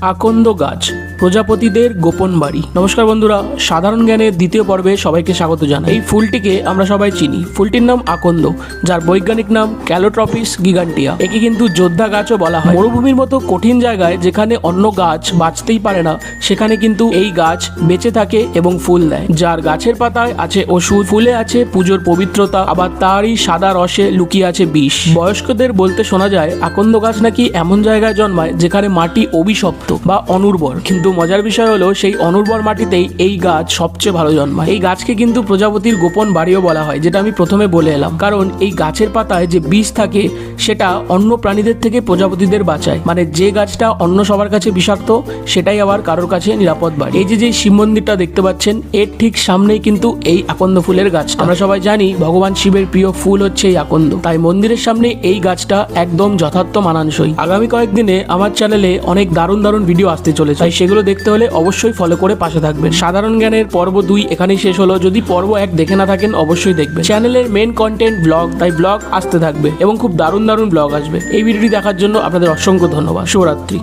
আকন্দ গাছ প্রজাপতিদের গোপন বাড়ি। নমস্কার বন্ধুরা, সাধারণ জ্ঞানের দ্বিতীয় পর্বে সবাইকে স্বাগত জানাই। এই ফুলটিকে আমরা সবাই চিনি। ফুলটির নাম আকন্দ, যার বৈজ্ঞানিক নাম ক্যালোট্রপিস গিগান্টিয়া। একে কিন্তু যোদ্ধা গাছও বলা হয়। মরুভূমির মতো কঠিন জায়গায় যেখানে অন্য গাছ বাঁচতেই পারে না, সেখানে কিন্তু এই গাছ বেঁচে থাকে এবং ফুল দেয়। যার গাছের পাতায় আছে ওষুধ, ফুলে আছে পুজোর পবিত্রতা, আবার তারই সাদা রসে লুকিয়ে আছে বিষ। বয়স্কদের বলতে শোনা যায় আকন্দ গাছ নাকি এমন জায়গায় জন্মায় যেখানে মাটি অভিশপ্ত বা অনুর্বর। কিন্তু মজার বিষয় হলো সেই অনুর্বর মাটিতেই এই গাছ সবচেয়ে ভালো জন্মায়। এই গাছকে কিন্তু প্রজাপতির গোপন বাড়িও বলা হয়, যেটা আমি প্রথমে বলে এলাম। কারণ এই গাছের পাতায় যে বিষ থাকে সেটা অন্য প্রাণীদের থেকে প্রজাপতিদের বাঁচায়। মানে যে গাছটা অন্য সবার কাছে বিষাক্ত, সেটাই আবার কারোর কাছে নিরাপদ বাড়ি। এই যে শিব মন্দিরটা দেখতে পাচ্ছেন, এর ঠিক সামনেই কিন্তু এই আকন্দ ফুলের গাছটা। আমরা সবাই জানি ভগবান শিবের প্রিয় ফুল হচ্ছে এই আকন্দ, তাই মন্দিরের সামনে এই গাছটা একদম যথার্থ মানানসই। আগামী কয়েকদিনে আমার চ্যানেলে অনেক দারুণ ভিডিও আসতে চলেছে, তাই সেগুলো দেখতে হলে অবশ্যই ফলো করে পাশে থাকবেন। সাধারণ জ্ঞানের পর্ব 2 এখানেই শেষ হলো। যদি পর্ব 1 দেখে না থাকেন অবশ্যই দেখবেন। চ্যানেলের মেন কন্টেন্ট ব্লগ, তাই ব্লগ আসতে থাকবে এবং খুব দারুণ ব্লগ আসবে। এই ভিডিওটি দেখার জন্য আপনাদের অসংখ্য ধন্যবাদ। শুভরাত্রি।